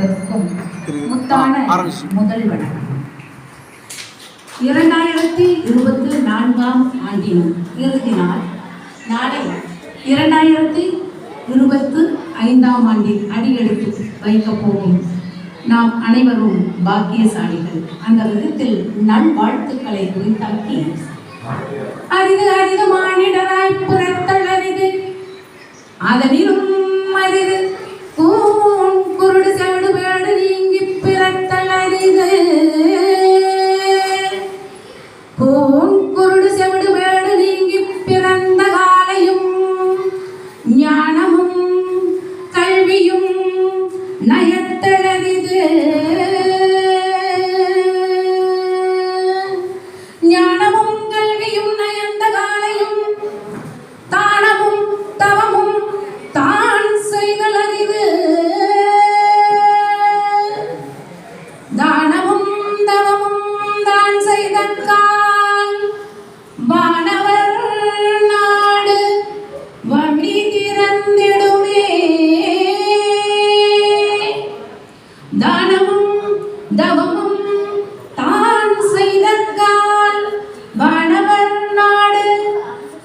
அனைவருக்கும் முத்தான முதல் வணக்கம். 2024 ஆண்டின் இறுதி நாள் நாளை 2025 ஆண்டில் அடியெடுத்து வைக்கப் போகும் நாம் அனைவரும் பாக்கியசாலிகள். அந்த விதத்தில் நல்வாழ்த்துக்களை குறித்தாக்கி, அரிது அரிது மானிடராய் புறத்தல் அரிது, அதனிலும் அரிது குருடு செவிடு வேடு நீங்கி பிறத்தல் அரிது. குருடு செவிடு வேடு நீங்கி பிறந்த காலையும் ஞானமும் கல்வியும் நயத்தலரிது. ஞானமும் கல்வியும் நயந்த காலையும் தானமும் தவமும் தான் செய்தலரிது. தானமும் தவமும் தான் செய்தற்கால் வானவர் நாடு வழி திறந்திடுமே. தானமும் தவமும் தான் செய்தற்கால் வானவர் நாடு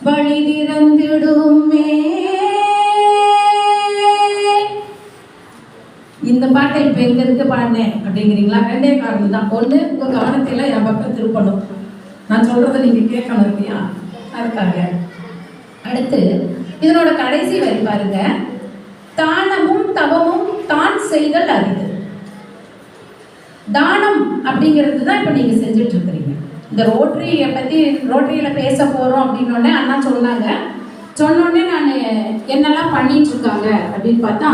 வழி திறந்திடுமே. இந்த பாட்டை இப்போ எங்க இருக்கு பாடினேன் அப்படிங்கிறீங்களா? ரெண்டே காரணம் தான். ஒன்று, உங்கள் கவனத்தில் என் பக்கம் திருப்பணும், நான் சொல்றதை நீங்க கேட்கணும் இல்லையா, அதுக்காக. அடுத்து இதனோட கடைசி வரி பாருங்க, தானமும் தவமும் தான் செய்தல் அரிது. தானம் அப்படிங்கிறது தான் இப்போ நீங்க செஞ்சுட்டு இருக்கிறீங்க. இந்த ரோட்டரியை பத்தி ரோட்டரியில பேச போறோம் அப்படின்னோடனே அண்ணா சொன்னாங்க. சொன்னோடனே நான் என்னெல்லாம் பண்ணிட்டு இருக்காங்க அப்படின்னு பார்த்தா,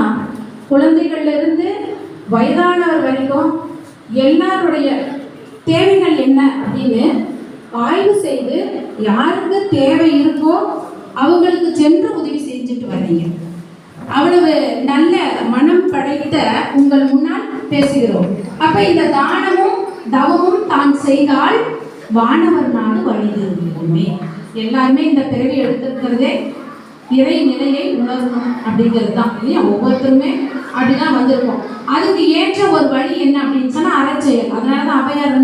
குழந்தைகள்ல இருந்து வயதானவர் வரைக்கும் எல்லாருடைய தேவைகள் என்ன அப்படின்னு ஆய்வு செய்து யாருக்கு தேவை இருக்கோ அவங்களுக்கு சென்று உதவி செஞ்சுட்டு வர்றீங்க. அவ்வளவு நல்ல மனம் படைத்த உங்கள் முன்னால் பேசுகிறோம். அப்ப இந்த தானமும் தவமும் தான் செய்தால் வானவர் நாடு வழிதிருமே. எல்லாருமே இந்த பிறவி எடுத்திருக்கிறதே இறை நிலையை உணரணும் அப்படிங்கிறது தான் இல்லையா? ஒவ்வொருத்தருமே அப்படிதான் வந்திருக்கோம். அதுக்கு ஏற்ற ஒரு வழி என்ன அப்படின்னு சொன்னா அறச்செயல். அதனாலதான் அவையார்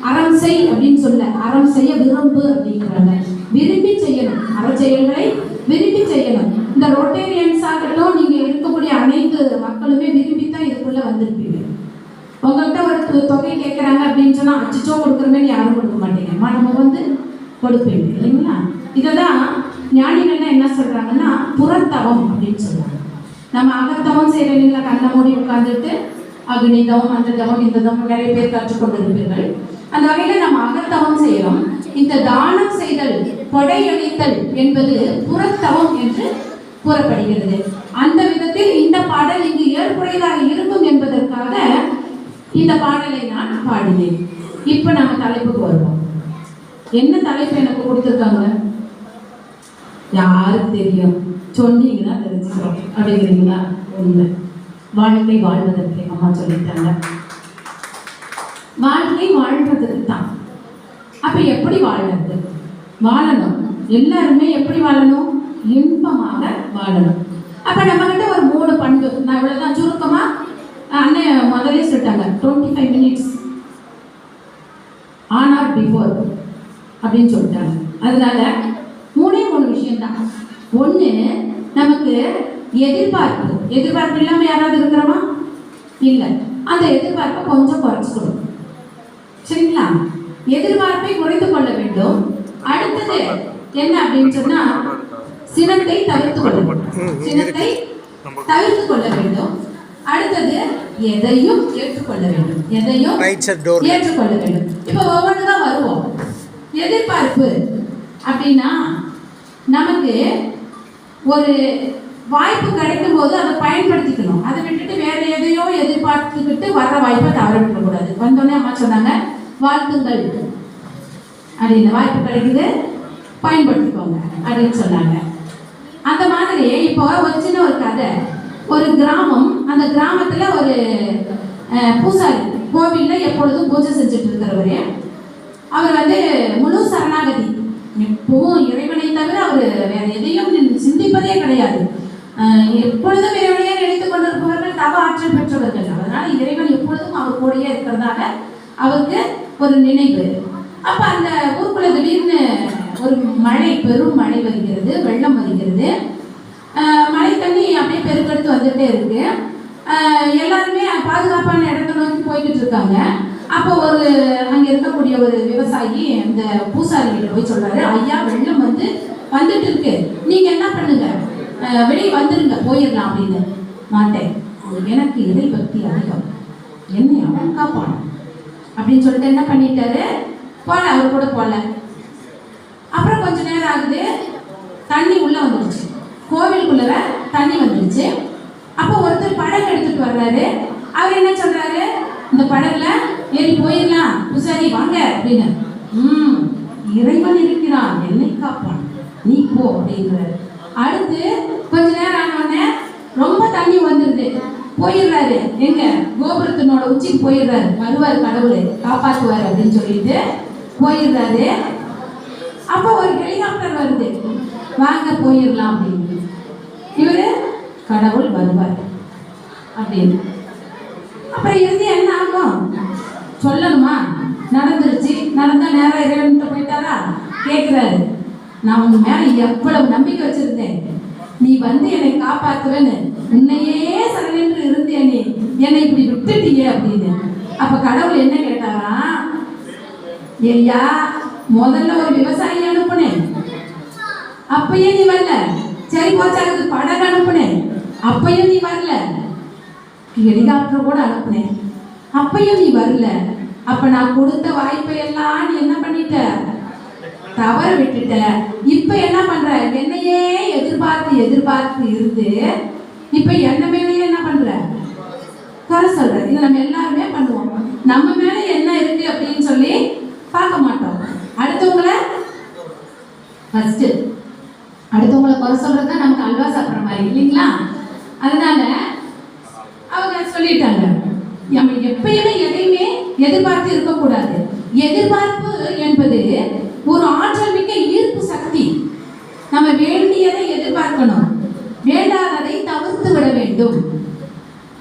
அறம் செய் அப்படின்னு சொல்ல, அறம் செய்ய விரும்பு அப்படிங்கிறாங்க. விரும்பி செய்யணும், அறச்செயல்களை விரும்பி செய்யணும். இந்த ரொட்டேரியன்ஸ் ஆகட்டும், நீங்க இருக்கக்கூடிய அனைத்து மக்களுமே விரும்பித்தான் இதுக்குள்ள வந்திருப்பீங்க. உங்கள்கிட்ட ஒரு தொகை கேட்கறாங்க அப்படின்னு சொன்னா அச்சுச்சோ கொடுக்குறமேன்னு யாரும் கொடுக்க மாட்டீங்க, நம்ம கொடுப்பீங்க இல்லைங்களா? இததான் ஞானிகள்லாம் என்ன சொல்றாங்கன்னா புறத்தவம் அப்படின்னு சொல்றாங்க. நம்ம அகத்தவம் செய்யறீங்களா, கண்ணை மூடி உட்கார்ந்துட்டு அக்னி தவம் அந்த தவம் இந்த தவம் நிறைய பேர் கற்றுக்கொண்டு இருப்பீர்கள். அந்த வகையில நம்ம அகத்தவம் செய்யறோம். இந்த தானம் செய்தல் கொடையளித்தல் என்பது புறத்தவம் என்று கூறப்படுகிறது. அந்த விதத்தில் இந்த பாடல் இங்கு ஏற்புடையதாக இருக்கும் என்பதற்காக இந்த பாடலை நான் பாடினேன். இப்ப நம்ம தலைப்புக்கு வருவோம். என்ன தலைப்பு எனக்கு கொடுத்துருக்காங்க யாருக்கு தெரியும்? சொன்னீங்கன்னா தெரிஞ்சுக்கிறோம் அப்படிங்கிறீங்களா? உண்மை. வாழ்க்கை வாழ்வதற்கு அம்மா சொல்லிட்டாங்க. வாழ்க்கை வாழ்வதற்கு தான். அப்ப எப்படி வாழறது? வாழணும், எல்லாருமே எப்படி வாழணும்? இன்பமாக வாழணும். அப்ப நம்ம கிட்ட ஒரு 3 பண்பு, நான் இவ்வளவுதான் சுருக்கமா அண்ணன் முதலே சொல்லிட்டாங்க, 25 மினிட்ஸ் ஆன் ஆர் பிஃபோர் அப்படின்னு சொல்லிட்டாங்க. அதனால 3 விஷயம் தான். ஒண்ணு, நமக்கு எதிர்பார்ப்பு இல்லாம யாராவது இருக்கிறோமா? இல்ல. அந்த எதிர்பார்ப்பை கொஞ்சம் குறைச்சுக்கணும், சரிங்களா? எதிர்பார்ப்பை குறைத்து கொள்ள வேண்டும். அடுத்தது என்ன அப்படின்னு சொன்னா, சினத்தை தவிர்த்து கொள்ள வேண்டும். சினத்தை தவிர்த்து கொள்ள வேண்டும். அடுத்தது எதையும் ஏற்றுக்கொள்ள வேண்டும். எதையும் ஏற்றுக்கொள்ள வேண்டும். இப்ப ஒவ்வொன்றுதான் வருவோம். எதிர்பார்ப்பு அப்படின்னா, நமக்கு ஒரு வாய்ப்பு கிடைக்கும் போது அதை பயன்படுத்திக்கணும். அதை விட்டுட்டு வேற எதையோ எதிர்பார்த்துக்கிட்டு வர்ற வாய்ப்பை தவற விடக்கூடாது. வந்தோடனே அம்மா சொன்னாங்க, வாழ்த்துங்கள் அப்படின்னு, வாய்ப்பு கிடைக்குது பயன்படுத்திக்கோங்க அப்படின்னு சொன்னாங்க. அந்த மாதிரி இப்போ ஒரு சின்ன ஒரு கதை. ஒரு கிராமம், அந்த கிராமத்துல ஒரு பூசாரி கோவில்ல எப்பொழுதும் பூஜை செஞ்சுட்டு இருக்கிறவரு. அவர் முழு சரணாகதி, எப்பவும் இறைவனை தவிர அவர் வேற எதையும் சிந்திப்பதே கிடையாது. எப்பொழுதும் இறைவனையே நினைத்துக் கொண்டிருப்பவர்கள் தவ ஆற்றல் பெற்றவர்கள். அதனால எப்பொழுதும் அவர் கூடயே இருக்கிறதால அவருக்கு ஒரு நினைவு. அப்ப அந்த ஊருக்குள்ள திடீர்னு ஒரு மழை, பெரும் மழை வருகிறது, வெள்ளம் வருகிறது. மழை தண்ணி அப்படியே பெருக்கெடுத்து வந்துட்டே இருக்கு. எல்லாருமே பாதுகாப்பான இடத்தை நோக்கி போய்கிட்டு இருக்காங்க. அப்போ அங்க இருக்கக்கூடிய ஒரு விவசாயி அந்த பூசாரி கிட்ட போய் சொல்றாரு, ஐயா வெள்ளம் வந்துட்டு இருக்கு, நீங்க என்ன பண்ணுங்க, வெளியே வந்துருங்க, போயிடலாம் அப்படின்னு. மாட்டேன், எனக்கு இறை பக்தி அதிகம், என்னை அவன் காப்பான் அப்படின்னு சொல்லிட்டு என்ன பண்ணிட்டாரு, போல, அவர் கூட போல. அப்புறம் கொஞ்ச நேரம் ஆகுது, தண்ணி உள்ள வந்துடுச்சு, கோவிலுக்குள்ள தண்ணி வந்துடுச்சு. அப்போ ஒருத்தர் படகு எடுத்துட்டு வர்றாரு. அவர் என்ன சொல்றாரு, இந்த படகுல ஏறி போயிடலாம், பூசாரி வாங்க அப்படின்னு. இறைவன் இருக்கிறான், என்னை காப்பான், நீ போ அப்படின்றாரு. அடுத்து கொஞ்ச நேரம் ஆனோடனே ரொம்ப தண்ணி வந்துருது, போயிடுறாரு, எங்க கோபுரத்தினோட உச்சிக்கு போயிடுறாரு, வருவார் கடவுள் காப்பாற்றுவார் அப்படின்னு சொல்லிட்டு போயிடுறாரு. அப்போ ஒரு ஹெலிகாப்டர் வருது, வாங்க போயிடலாம் அப்படின்னு. இவரு கடவுள் வருவார் அப்படின்னு. அப்புறம் இறுதி என்ன ஆகும் சொல்லணுமா, நடந்துருச்சு, நடந்தா நேரம் இறைவன்கிட்ட போயிட்டாரா, கேட்கிறாரு, நான் உங்க மேல எவ்வளவு நம்பிக்கை வச்சிருந்தேன், நீ என்னை காப்பாத்துவேன்னு, உன்னையே சரணென்று இருந்தேனே, என்னை இப்படி விட்டுட்டியே அப்படின்னு. அப்ப கடவுள் என்ன கேட்டாரா, ஐயா முதல்ல ஒரு விவசாயி அனுப்புனேன், அப்பயே நீ வரல, சரி போச்சாகுது படகு அனுப்புனேன், அப்பயும் நீ வரல, ஹெலிகாப்டர் கூட அனுப்புனேன், அப்பயும் நீ வரல. அப்ப நான் கொடுத்த வாய்ப்பை எல்லாம் நீ என்ன பண்ணிட்ட, தவற விட்டுட்ட. இப்ப என்ன பண்ற, என்னையே எதிர்பார்த்து இருந்து இப்ப என்ன மேலேயே என்ன பண்ற, குறை சொல்ற. இது நம்ம எல்லாருமே பண்ணுவோம். நம்ம மேல என்ன இருக்கு அப்படின்னு சொல்லி பார்க்க மாட்டோம். அடுத்தவங்களை குறை சொல்றது தான் நமக்கு அல்வா சாப்பிட்ற மாதிரி இல்லைங்களா? அதனால அவங்க சொல்லிட்டாங்க, நம்ம எப்பயுமே எதையுமே எதிர்பார்த்து இருக்கக்கூடாது. எதிர்பார்ப்பு என்பது ஒரு ஆற்றல் மிக்க ஈர்ப்பு சக்தி. நம்ம வேண்டியதை எதிர்பார்க்கணும், வேண்டாததை தவிர்த்து விட வேண்டும்.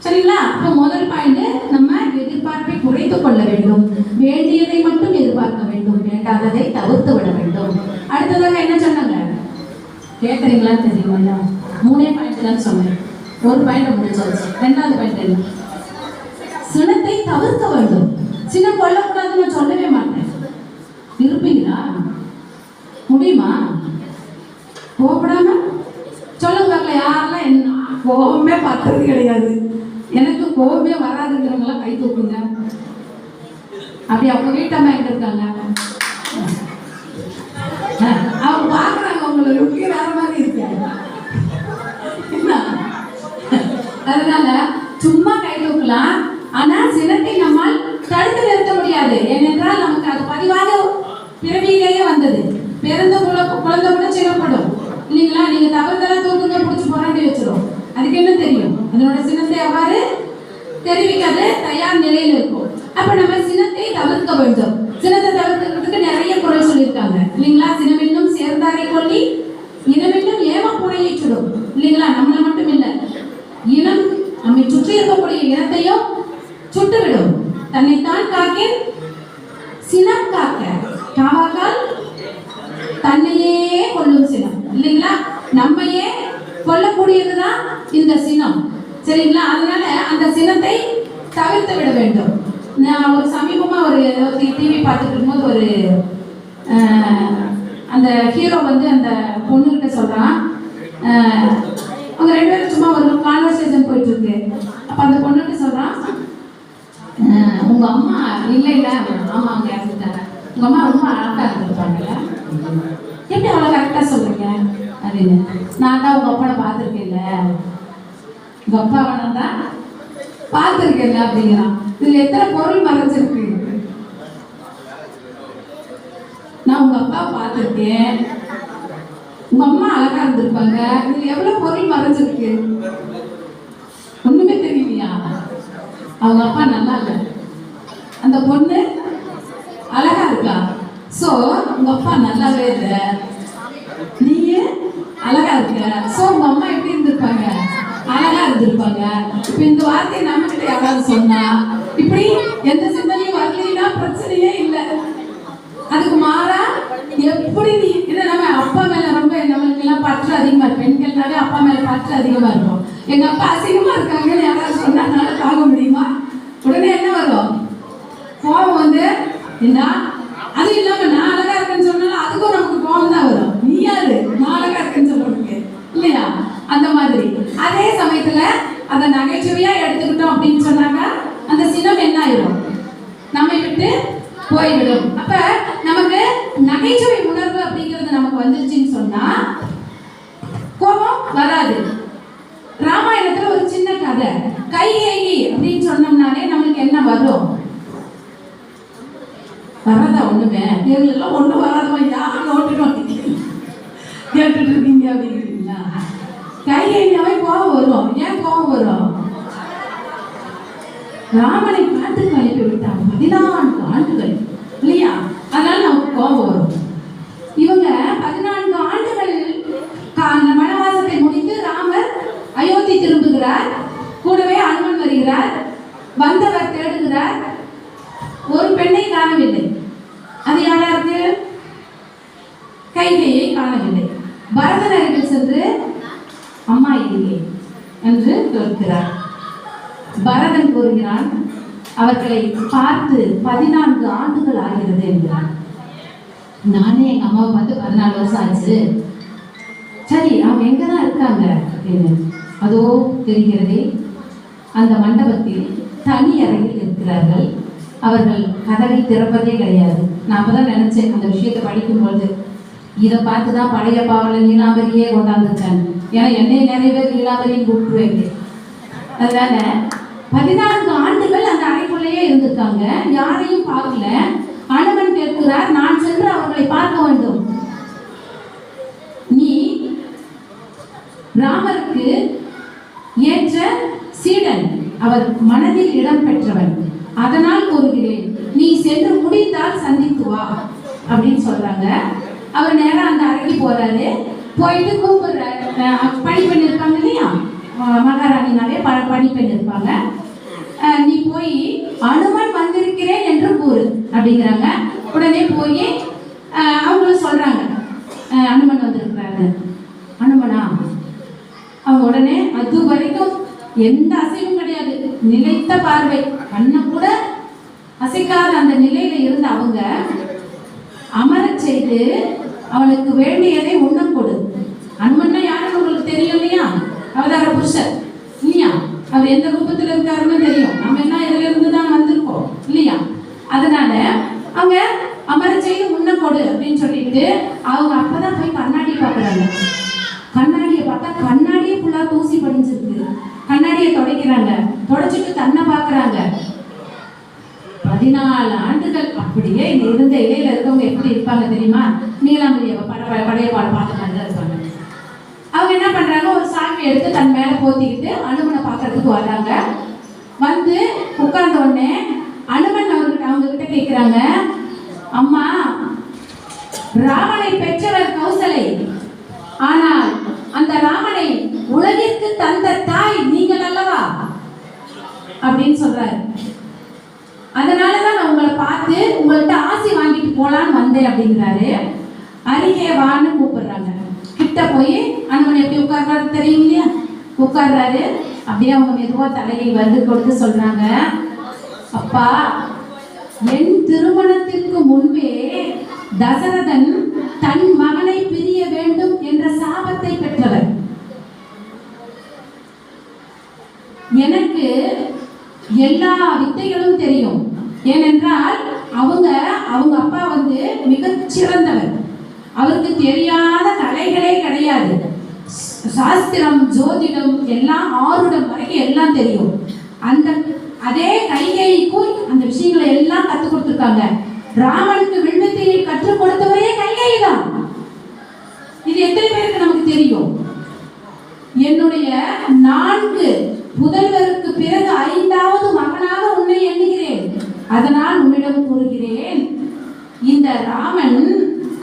சரிங்களா? அப்போ முதல் பாயிண்ட், நம்ம எதிர்பார்ப்பை குறைத்து கொள்ள வேண்டும், வேண்டியதை மட்டும் எதிர்பார்க்க வேண்டும், வேண்டாததை தவிர்த்து விட வேண்டும். அடுத்ததாக என்ன சொன்னாங்க கேட்குறீங்களான்னு தெரியுமா? 3 பாயிண்ட் தான் சொன்னேன், ஒரு பாயிண்ட் முடிச்சாச்சு. 2வது பாயிண்ட் என்ன, சினத்தை தவிர்க்க வேண்டும். சினம் கொள்ளக்கூடாதுன்னு நான் சொல்லவே மாட்டேன். இருப்பீங்களா? முடியுமா? கோபப்படாம சொல்லுங்க பார்க்கல. யாரெல்லாம் என்ன கோபமே பார்த்தது கிடையாது, எனக்கு கோபமே வராதுங்கிறவங்களாம் கை தூக்குங்க. அப்படி அவங்க வீட்டம்மா எங்க இருக்காங்க, அவங்க பார்க்குறாங்க உங்களுக்கு வேற மாதிரி இருக்காங்க. அதனால சும்மா கை தூக்கலாம், ஆனா சினத்தை நம்மால் தடுத்து நிறுத்த முடியாது. ஏனென்றால் நமக்கு அது பதிவாக பிறவியிலேயே வந்தது. பிறந்த குழந்தை கூட சினப்படும் இல்லைங்களா? நீங்க தவறுதலா தூக்குங்க, பிடிச்சி போராண்டி வச்சிடும். அதுக்கு என்ன தெரியும், அதனோட சினத்தை அவ்வாறு தெரிவிக்காது, தயார் நிலையில் இருக்கும். அப்ப நம்ம சினத்தை தவிர்க்க வேண்டும். சினத்தை தவிர்க்கிறதுக்கு நிறைய குரல் சொல்லியிருக்காங்க இல்லைங்களா? சினமென்னும் சேர்ந்தாரை கொல்லி இனமென்னும் ஏம புனையை சுடும் இல்லைங்களா? நம்மளை மட்டும் இல்லை, இனம் நம்மை சுற்றி இருக்கக்கூடிய இனத்தையும் சுட்டுவிடும். தன்னைத்தான் காக்க சினம் காக்க காவாக்கால் தன்னையே கொல்லும் சினம் இல்லைங்களா? நம்மையே கொல்லக்கூடியதுதான் இந்த சினம். சரிங்களா? அதனால அந்த சினத்தை தவிர்த்து விட வேண்டும். நான் ஒரு சமீபமா ஒரு டிவி பார்த்துட்டு இருக்கும்போது ஒரு அந்த ஹீரோ அந்த பொண்ணுகிட்ட சொல்றான், அவங்க 2 பேரும் சும்மா ஒரு கான்வர்சேஷன் போயிட்டு இருக்கு. அப்ப அந்த பொண்ணுகிட்ட சொல்றான், உங்க அம்மா இல்ல ஆமா அவங்க இறந்துட்டாங்க, உங்க அம்மா ரொம்ப அழகா இருந்திருப்பாங்கல்ல, எப்படி அவ்வளோ கரெக்டா சொல்றீங்க அப்படின்னு. நான் தான் உங்க அப்பாவை பார்த்துருக்கேன்ல, உங்க அப்பாவை தான் பார்த்துருக்கேன்ல அப்படிங்கிறான். இதுல எத்தனை பொருள் மறைஞ்சிருக்கு. நான் உங்க அப்பா பார்த்துருக்கேன், உங்க அம்மா அழகா இருந்திருப்பாங்க, இதுல எவ்வளவு பொருள் மறைஞ்சிருக்கு. ஒண்ணுமே தெரியலையா? அவங்க அப்பா நல்லா இல்லை, அந்த பொண்ணு அழகா இருக்கா. சோ உங்க அப்பா நல்லாவே இல்லை, நீயே அழகா இருக்க. சோ உங்க அம்மா எப்படி இருந்திருப்பாங்க, அழகா இருந்திருப்பாங்க. இப்ப இந்த வார்த்தையை நம்ம கிட்ட யாராவது சொன்னா இப்படி எந்த சிந்தனையும் வரலைன்னா பிரச்சனையே இல்லை. அதுக்கு மாறா எப்படி நீ என்ன, நம்ம அப்பா மேல ரொம்ப நம்மளுக்கு எல்லாம் பற்று அதிகமா இருக்கும். பெண்கள்னாலே அப்பா மேல பற்று அதிகமா இருக்கும். எங்க அப்பா அசிங்கமா இருக்காங்கன்னு யாராவது சொன்னாங்கனால தாங்க முடியுமா? உடனே என்ன வரும்? கோபம் வந்து என்ன. அது இல்லாம நான் அழகா இருக்கேன்னு சொன்னாலும் அதுக்கும் நமக்கு கோபம் தான் வரும். நீ யாரு நான் அழகா இருக்கேன்னு சொல்றதுக்கு, இல்லையா? அந்த மாதிரி. அதே சமயத்துல அதை நகைச்சுவையா எடுத்துக்கிட்டோம் அப்படின்னு சொன்னாங்க, அந்த சினம் என்ன ஆயிடும்? நம்மை விட்டு போய்விடும். அப்ப நமக்கு நகைச்சுவை உணர்வு அப்படிங்கிறது நமக்கு வந்துருச்சுன்னு சொன்னா கோபம் வராது. ராமாயணத்துல ஒரு சின்ன கதை, கைகேயி அப்படின்னு சொன்னோம்னாலே நம்மளுக்கு என்ன வரும்? வரதா ஒண்ணுமே? எங்களெல்லாம் ஒண்ணு வராதமா, யாரும் ஓட்டுட்டு கேட்டுட்டு இருக்கீங்க அப்படிங்கிறீங்களா? கைகேயினாவே கோபம் வரும். ஏன் கோபம் வரும்? ராமனை காட்டுக்கு அனுப்பி விட்டாங்க 14 ஆண்டுகள், இல்லையா? அதனால நமக்கு கோபம் வரும். இவங்க 14 ஆண்டுகள் வனவாசத்தை முடித்து ராமர் அயோத்தி திரும்புகிறார். கூடவே அனுமன் வருகிறார். வந்தவர் தேடுகிறார். ஒரு பெண்ணை காணவில்லை. அது யாரா இருக்கு? கைகேயை காணவில்லை. பரதன் அருகில் சென்று அம்மா எங்கே என்று கேட்கிறார். பரதன் கூறுகிறான், அவர்களை பார்த்து 14 ஆண்டுகள் ஆகிறது என்கிறான். நானே எங்க அம்மாவை பார்த்து 14 வருஷம் ஆச்சு. சரி, அவங்க எங்கதான் இருக்காங்க அப்படின்னு. அதோ தெரிகிறதே, அந்த மண்டபத்தில் தனி அறையில் இருக்கிறார்கள். அவர்கள் கதவை திறப்பதே கிடையாது. நான் அப்பதான் நினைச்சேன் அந்த விஷயத்தை படிக்கும்போது, இதை பார்த்துதான் பழைய பாவல நீலாம்பரியே கொண்டாந்துருக்காங்க. ஏன்னா என்னை நிறைய பேர் நீலாம்பரியும் கூப்பிட்டுருவேங்க. அதனால 14 ஆண்டுகள் அந்த அறைக்குள்ளேயே இருந்திருக்காங்க. யாரையும் பார்க்கல. அனுமன் கேட்கிறார், நான் சென்று அவர்களை பார்க்க வேண்டும். நீ ராமருக்கு ஏற்ற சீடன், அவர் மனதில் இடம் பெற்றவன், அதனால் கூறுகிறேன், நீ சென்று முடிந்தால் சந்தித்து வா அப்படின்னு சொல்றாங்க. அவர் நேரம் அந்த அறைக்கு போறாரு. போயிட்டு கூப்பிடுறாரு. பணிப்பெண் இருப்பாங்க இல்லையா, மகாராணினாலே பணிப்பெண் இருப்பாங்க. நீ போய் அனுமன் வந்திருக்கிறேன் என்று கூறு அப்படிங்கிறாங்க. உடனே போய் அவங்களும் சொல்றாங்க, அனுமன் வந்திருக்கிறாங்க. அனுமனா? அவங்க உடனே அது வரைக்கும் எந்த அசைவும் கிடையாது, நிலைத்த பார்வை, கண்ணை கூட அசைக்காத அந்த நிலையில இருந்த அவங்க அமரச் செய்து அவனுக்கு வேண்டியதை உண்ண கொடு. அனுமன்னா யாருன்னு உங்களுக்கு தெரியும் இல்லையா? அவதார புருஷர் இல்லையா? அவர் எந்த ரூபத்தில் இருக்காருன்னு தெரியும். நம்ம எல்லாம் இதுல இருந்து தான் வந்திருக்கோம் இல்லையா? அதனால அவங்க அமரச் செய்து உண்ண கொடு அப்படின்னு சொல்லிட்டு அவங்க அப்பதான் போய் கண்ணாடி பார்க்குறாங்க. கண்ணாடியை பார்த்தா கண்ணாடியே ஃபுல்லா தூசி படிஞ்சிருக்கு. கண்ணாடியை துடைக்கிறாங்க. துடைச்சிட்டு தன்னை பார்க்குறாங்க. 14 ஆண்டுகள் அப்படியே இந்த இருந்த இடையில இருக்கவங்க எப்படி இருப்பாங்க தெரியுமா? நீலாம்பரிய பழைய பாடு பார்த்த மாதிரி தான் இருப்பாங்க. அவங்க என்ன பண்றாங்க, ஒரு சாமி எடுத்து தன் மேல போத்திக்கிட்டு அனுமனை பார்க்கறதுக்கு வர்றாங்க. வந்து உட்கார்ந்த உடனே அனுமன் அவங்க கிட்ட கேட்கிறாங்க, அம்மா, ராமனை பெற்றவர் கௌசலை, ஆனால் அந்த ராமனை உலகிற்கு தந்த தாய் நீங்கள் அல்லவா அப்படின்னு சொல்றாரு. அதனாலதான் நான் உங்களை பார்த்து உங்கள்கிட்ட ஆசி வாங்கிட்டு போலான்னு வந்தேன் அப்படிங்கிறாரு. அருகே வான்னு கூப்பிடுறாங்க. கிட்ட போய் அனுமன் எப்படி உட்கார்றாரு தெரியும் இல்லையா? உட்கார்றாரு. அப்படியே அவங்க மெதுவா தலையை வந்து கொடுத்து சொல்றாங்க, அப்பா, என் திருமணத்திற்கு முன்பே தசரதன் தன் மகனை பிரிய வேண்டும் என்ற சாபத்தை பெற்றவர். எனக்கு எல்லா வித்தைகளும் தெரியும். ஏனென்றால் அவங்க அப்பா வந்து மிகச்சிறந்தவர். அவருக்கு தெரியாத கலைகளே கிடையாது. சாஸ்திரம், ஜோதிடம் எல்லாம் ஆருடம் வரைக்கும் எல்லாம் தெரியும். அதே கைகேயிக்கும் அந்த விஷயங்களை எல்லாம் கற்றுக் கொடுத்துருக்காங்க. ராமனுக்கு வில்வித்தையை கற்றுக் கொடுத்தவரே கைகேயி தான். இது எத்தனை பேருக்கு நமக்கு தெரியும்? என்னுடைய 4 புதல்வருக்கு பிறகு 5வது மகனாக உன்னை எண்ணுகிறேன். அதனால் உன்னிடம் கூறுகிறேன், இந்த ராமன்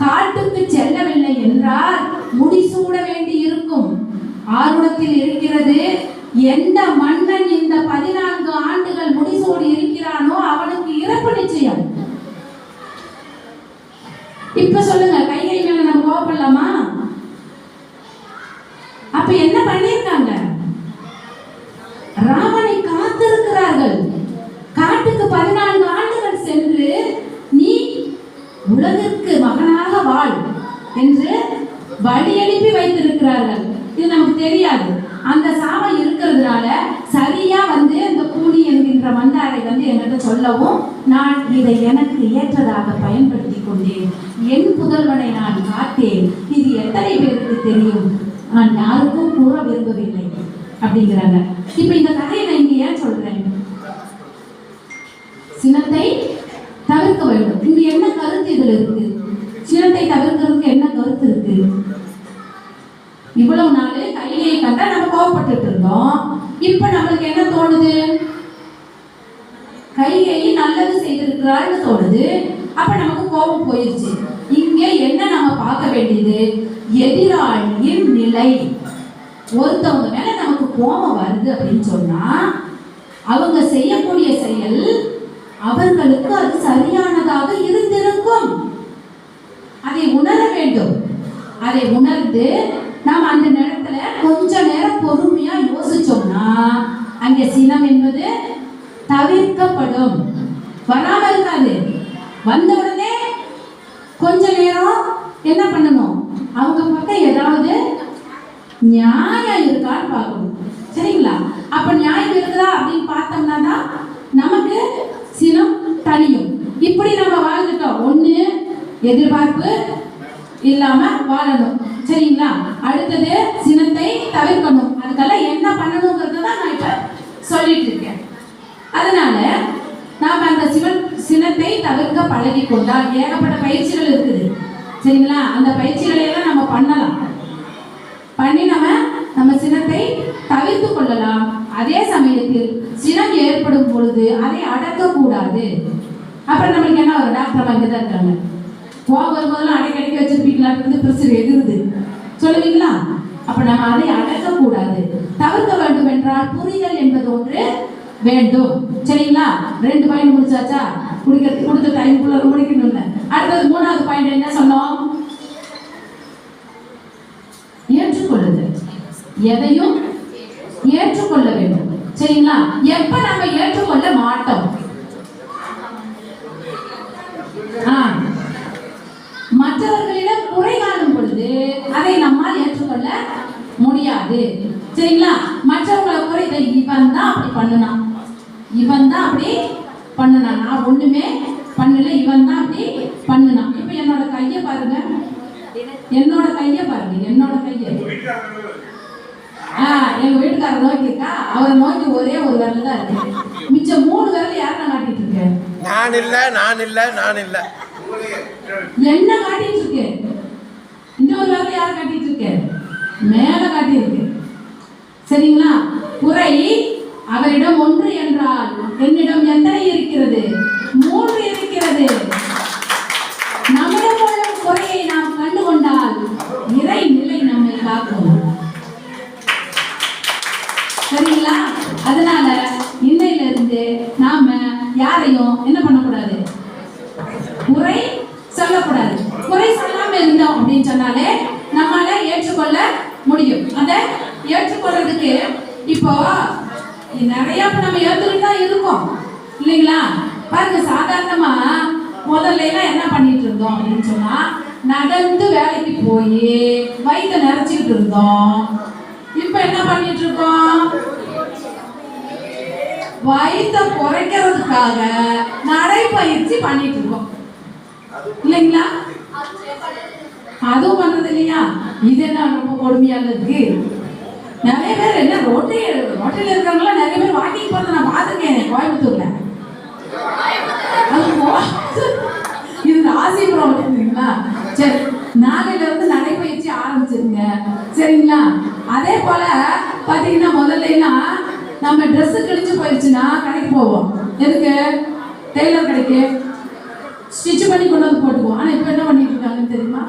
காட்டுக்கு செல்லவில்லை என்றால் முடிசூட வேண்டி இருக்கும். ஆருடத்தில் இருக்கிறது, எந்த மன்னன் இந்த 14 ஆண்டுகள் முடிசூடி இருக்கிறார் அந்த சாபம் இருக்கிறதுனால சரியா வந்து இந்த கூலி என்கின்ற மந்தாரை வந்து என்கிட்ட சொல்லவும் நான் இதை எனக்கு ஏற்றதாக பயன்படுத்தி கொண்டேன். என் புதல்வனை நான் காத்தேன். இது எத்தனை பேருக்கு தெரியும்? நான் யாருக்கும் கூற விரும்பவில்லை அப்படிங்கிறாங்க. இப்ப இந்த கதையை நான் இங்க ஏன் சொல்றேன்? சினத்தை தவிர்க்க வேண்டும். இங்க என்ன கருத்து இதுல இருக்கு? சினத்தை தவிர்க்கிறதுக்கு என்ன கருத்து இருக்கு? இவ்வளவு நாள் கையை கண்டா நம்ம கோவப்பட்டு இருந்தோம். இப்ப நம்மளுக்கு என்ன தோணுது? கையை நல்லது செய்திருக்கிறான்னு தோணுது. அப்ப நமக்கு கோபம் போயிடுச்சு. இங்க என்ன நம்ம பார்க்க வேண்டியது? எதிராளியின் நிலை. ஒருத்தவங்க மேல நமக்கு கோபம் வருது அப்படின்னு சொன்னா அவங்க செய்யக்கூடிய செயல் அவர்களுக்கு அது சரியானதாக இருந்திருக்கும். அதை உணர வேண்டும். அதை உணர்ந்து நாம் அந்த நேரத்துல கொஞ்ச நேரம் பொறுமையா யோசிச்சோம்னா அங்கே சினம் என்பது தவிர்க்கப்படும். வராம இருக்காது. வந்த உடனே கொஞ்ச நேரம் என்ன பண்ணணும்? அவங்க பக்கம் ஏதாவது நியாயம் இருக்கான்னு பார்க்கணும். சரிங்களா? அப்ப நியாயம் இருக்குதா அப்படின்னு பார்த்தோம்னா தான் நமக்கு சினம் தனியும். இப்படி நம்ம வாழ்ந்துட்டோம். ஒண்ணு எதிர்பார்ப்பு இல்லாம வாழணும். சரிங்களா? அடுத்தது சினத்தை தவிர்க்கணும். அதுக்கெல்லாம் என்ன பண்ணணுங்கிறத தான் நான் இப்ப சொல்லிட்டு இருக்கேன். அதனால நாம அந்த சினத்தை தவிர்க்க பழகி கொண்டால் ஏகப்பட்ட பயிற்சிகள் இருக்குது. சரிங்களா? அந்த பயிற்சிகளை எல்லாம் நம்ம பண்ணலாம். பண்ணி நம்ம சினத்தை தவிர்த்து கொள்ளலாம். அதே சமயத்தில் சினம் ஏற்படும் பொழுது அதை அடக்க கூடாது. அப்புறம் நம்மளுக்கு என்ன ஒரு டாக்டர் வாங்கிதான் இருக்காங்க. கோபம் போதெல்லாம் அடைக்கடிக்க வச்சிருப்பீங்களான்றது பிரச்சனை எதிருது சொல்லுவீங்களா? அப்ப நம்ம அதை அடக்க கூடாது. தவிர்க்க வேண்டும் என்றால் புரிதல் என்பது ஒன்று வேண்டும். சரிங்களா? 2 பாயிண்ட் முடிச்சாச்சா? கொடுத்த டைமுக்குள்ள முடிக்கணும்ல. அடுத்தது 3வது பாயிண்ட் என்ன சொன்னோம்? ஏற்றுக்கொள்ளுதல். எதையும் ஏற்றுக்கொள்ள வேண்டும். சரிங்களா? எப்ப நம்ம ஏற்றுக்கொள்ள மாட்டோம்? மற்றவர்களிடம் குறை காணும் பொழுது அதை நம்மால் ஏற்றுக்கொள்ள முடியாது. சரிங்களா? மற்றவங்களை குறை, இவன் தான் அப்படி பண்ணுனான், இவன் தான் அப்படி பண்ணுனான், நான் ஒண்ணுமே பண்ணல, இவன் தான் அப்படி பண்ணுனான். இப்ப என்னோட கையை பாருங்க, என்னோட கையை பாருங்க, என்னோட கையை எங்க வீட்டுக்காரர் நோக்கி இருக்கா, அவரை நோக்கி ஒரே ஒரு விரல் தான் இருக்கு. மிச்சம் 3 விரல் யாரை காட்டிட்டு இருக்கேன்? நான் இல்ல, நான் இல்ல, நான் இல்ல, என்ன காட்டிட்டு இருக்கு? இன்னொரு விரல் யாரை காட்டிட்டு இருக்கு? மேல காட்டி இருக்கு. சரிங்களா? குறை அவரிடம் 1 என்றால் என்னிடம் எத்தனை இருக்கிறது? 3 இருக்கிறது. நம்மிடம் உள்ள குறையை நாம் கண்டுகொண்டால் இறை நிலை நம்மை காக்கும். சரிங்களா? அதனால இன்னையில இருந்து நாம யாரையும் என்ன பண்ணக்கூடாது? குறை சொல்லக்கூடாது. குறை சொல்லாம இருந்தோம் அப்படின்னு சொன்னாலே நம்மால ஏற்றுக்கொள்ள முடியும். அதை ஏற்றுக்கொள்றதுக்கு இப்போ நிறைய நம்ம ஏற்றுக்கிட்டு தான் இருக்கோம் இல்லைங்களா? பாருங்க, சாதாரணமா முதல்ல எல்லாம் என்ன பண்ணிட்டு இருந்தோம் அப்படின்னு சொன்னா நடந்து வேலைக்கு போய் வயிற்ற நிறைச்சிக்கிட்டு இருந்தோம். இப்ப என்ன பண்ணிட்டு இருக்கோம்? வயிற்ற குறைக்கிறதுக்காக நடைப்பயிற்சி பண்ணிட்டு இருக்கோம் இல்லைங்களா? அதுவும் பண்றது இல்லையா? இது என்ன ரொம்ப கொடுமையாக இருக்கு. நிறைய பேர் என்ன ரோட்டில் இருக்கிறவங்களாம் நிறைய பேர் வாக்கிங் போறதை நான் பார்த்துருக்கேன் கோயம்புத்தூர்ல. இது ராசிபுரம் அப்படிங்களா? சரி, நாளையில இருந்து நடைப்பயிற்சி ஆரம்பிச்சிருங்க. சரிங்களா? அதே போல பாத்தீங்கன்னா முதல்ல நம்ம ட்ரெஸ் கிழிச்சு போயிடுச்சுன்னா கடைக்கு போவோம். எதுக்கு? டெய்லர் கடைக்கு ஸ்டிச் பண்ணி கொண்டு வந்து போட்டுக்குவோம். ஆனா இப்ப என்ன பண்ணிட்டு இருக்காங்கன்னு தெரியுமா?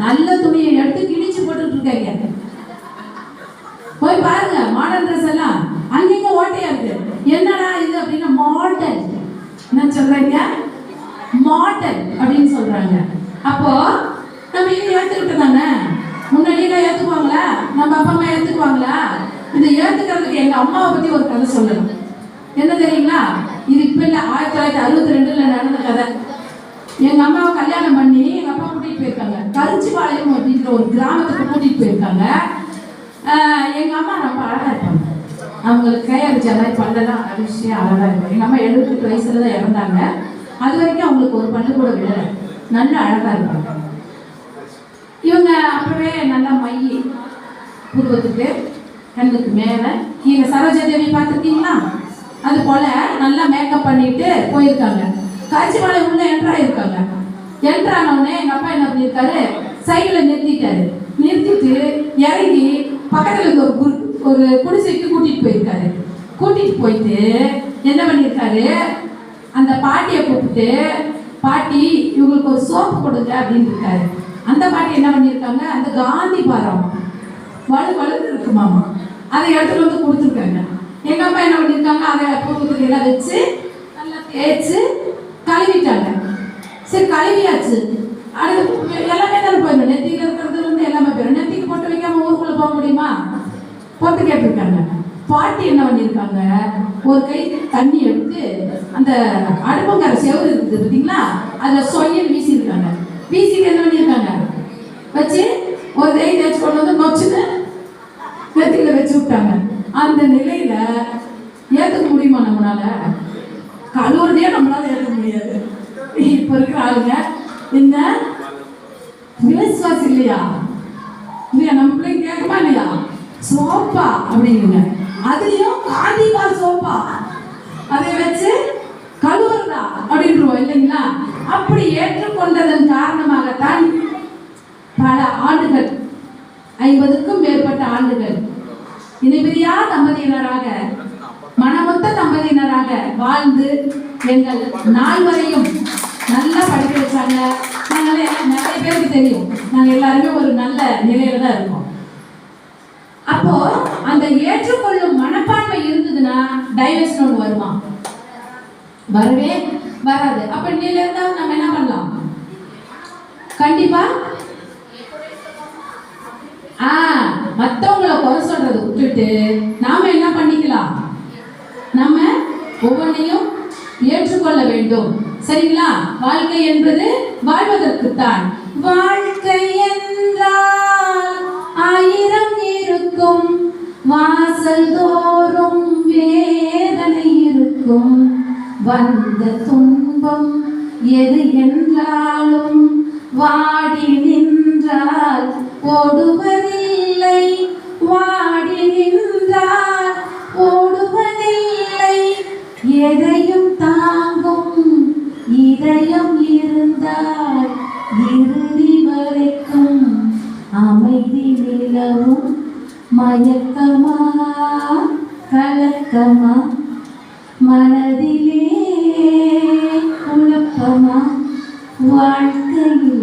நல்ல துணியை எடுத்து கிழிச்சு போட்டுட்டு இருக்காங்க. போய் பாருங்க, மாடர்ன் ட்ரெஸ் எல்லாம் அங்கங்க ஓட்டையா இருக்கு. என்னடா இது அப்படின்னா மாடர்ன். என்ன சொல்றாங்க? மாடர்ன் அப்படின்னு சொல்றாங்க. அப்போ நம்ம இதை ஏத்துக்கிட்டு தானே. முன்னாடியெல்லாம் ஏத்துக்குவாங்களா? நம்ம அப்பா அம்மா ஏத்துக்குவாங்களா? இதை ஏத்துக்கிறதுக்கு எங்க அம்மாவை பத்தி ஒரு கதை சொல்லணும். என்ன தெரியுங்களா? இது இப்ப இல்ல, 1962 நடந்த கதை. எங்க அம்மாவை கல்யாணம் பண்ணி எங்க அப்பா கூட்டிட்டு போயிருக்காங்க. கரிச்சிபாளையம் அப்படின்ற ஒரு கிராமத்துக்கு கூட்டிட்டு போயிருக்காங்க. எங்கள் அம்மா ரொம்ப அழகாக இருப்பாங்க. அவங்களுக்கு கையடிச்ச மாதிரி பல்லெல்லாம் அடிச்சு அழகாக இருக்கும். எங்கள் அம்மா 78 வயசுல தான் இறந்தாங்க. அது வரைக்கும் அவங்களுக்கு ஒரு பல்லு கூட விடலை. நல்லா அழகாக இருப்பாங்க. இவங்க அப்பவே நல்லா மையி புருவத்துக்கு கண்ணுக்கு மேலே கீழே சரோஜா தேவி பார்த்துருக்கீங்களா? அது போல் நல்லா மேக்கப் பண்ணிட்டு போயிருக்காங்க. காட்சிமலை உள்ள என்ட்ராயிருக்காங்க. என்ட்ரானவுடனே எங்கள் அப்பா என்ன பண்ணியிருக்காரு, சைடில் நிறுத்திட்டாரு. நிறுத்திட்டு இறங்கி பக்கத்தில் ஒரு குடிசைக்கு கூட்டிகிட்டு போயிருக்காரு. கூட்டிகிட்டு போயிட்டு என்ன பண்ணியிருக்காரு, அந்த பாட்டியை கூப்பிட்டு, பாட்டி இவங்களுக்கு ஒரு சோப்பு கொடுங்க அப்படின்னு இருக்காரு. அந்த பாட்டி என்ன பண்ணியிருக்காங்க, அந்த காந்தி பாரம் வலுன்னு இருக்குமாமா, அதை எடுத்துட்டு வந்து கொடுத்துருக்காங்க. எங்கள் அம்மா என்ன பண்ணியிருக்காங்க, அதை பூத்துக்கு எல்லாம் வச்சு நல்லா தேய்ச்சி கழுவிட்டாங்க. சரி கழுவியாச்சு, அடுத்து எல்லாமே தானே போயிடும். நெத்தியில் இருக்கிறது வந்து எல்லாமே போயிடும். நெத்திக்கு போட்டு வைக்காம ஊருக்குள்ளே போக முடியுமா? போட்டு கேட்டிருக்காங்க. பாட்டி என்ன பண்ணியிருக்காங்க, ஒரு கை தண்ணி எடுத்து அந்த அடுப்பங்கரை செவரு இருக்குது பார்த்தீங்களா, அதில் சொய்யல் வீசியிருக்காங்க. வீசிட்டு என்ன பண்ணியிருக்காங்க, வச்சு ஒரு கை தேய்ச்சி கொண்டு வந்து நொச்சுன்னு நெத்தியில் வச்சு விட்டாங்க. அந்த நிலையில ஏற்றுக்க முடியுமா நம்மளால? கழுவுறதே நம்மளால ஏற்க முடியாது. இப்போ இருக்கிற ஆளுங்க என்ன விசுவாசி இல்லையா? இல்லையா? நம்ம பிள்ளைங்க கேட்குமா இல்லையா? சோப்பா அப்படிங்க, அதுலயும் காந்திகார் சோப்பா, அதை வச்சு கழுவுறதா அப்படின்றோம் இல்லைங்களா? அப்படி ஏற்றுக்கொண்டதன் காரணமாகத்தான் பல ஆண்டுகள், 50க்கும் மேற்பட்ட ஆண்டுகள் இணைபிரியா தம்பதியினராக, மனமொத்த தம்பதியினராக வாழ்ந்து எங்கள் நால்வரையும் நல்லா படிக்க வச்சாங்க. நாங்கள் நிறைய பேருக்கு தெரியும், நாங்கள் எல்லாருமே ஒரு நல்ல நிலையில தான் இருக்கோம். அப்போ அந்த ஏற்றுக்கொள்ளும் மனப்பான்மை இருந்ததுன்னா டைவர்ஸ் ஒன்று வருமா? வரவே வராது. அப்ப நிலையில இருந்தா நம்ம என்ன பண்ணலாம்? கண்டிப்பா மற்றவங்களை குறை சொல்றதை விட்டுட்டு நாம என்ன பண்ணிக்கலாம், நம்ம ஒவ்வொன்றையும் ஏற்றுக்கொள்ள வேண்டும். சரிங்களா? வாழ்க்கை என்பது வாழ்வதற்குத்தான். வாழ்க்கை என்றால் 1000 இருக்கும், வாசல் தோறும் வேதனை இருக்கும், வந்த துன்பம் எது என்றாலும் வாடி நின்றால் ஓடுவதில்லை, வாடி நின்றால் ஓடுவதில்லை, எதையும் தாங்கும் இதயம் இருந்தால் இறுதி வரைக்கும் அமைதி நிலவும். மயக்கமா கலக்கமா மனதிலே குழப்பமா, வாழ்க்கையில்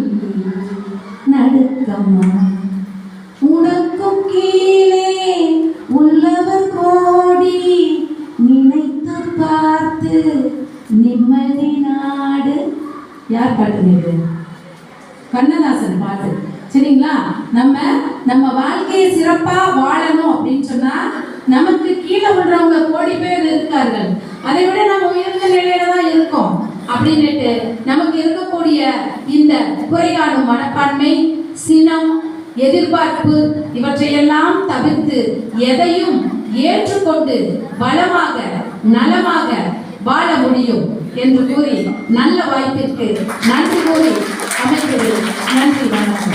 நடுக்கமா, உனக்கும் கீழே உள்ளவர் கோடி, நினைத்து பார்த்து நிம்மதி நாடு. யார் பாட்டுங்க? கண்ணதாசன் பாட்டு. சரிங்களா? நம்ம வாழ்க்கையை சிறப்பா வாழணும் அப்படின்னு சொன்னா நமக்கு கீழே விடுறவங்க கோடி பேர் இருக்கார்கள், அதை விட நம்ம உயர்ந்த நிலையில தான் இருக்கோம் அப்படின்னுட்டு நமக்கு இருக்கக்கூடிய இந்த குறைகாணும் மனப்பான்மை, சினம், எதிர்பார்ப்பு இவற்றையெல்லாம் தவிர்த்து எதையும் ஏற்றுக்கொண்டு வளமாக நலமாக வாழ முடியும் என்று கூறி நல்ல வாய்ப்பிற்கு நன்றி கூறி அமைகிறது. நன்றி, வணக்கம்.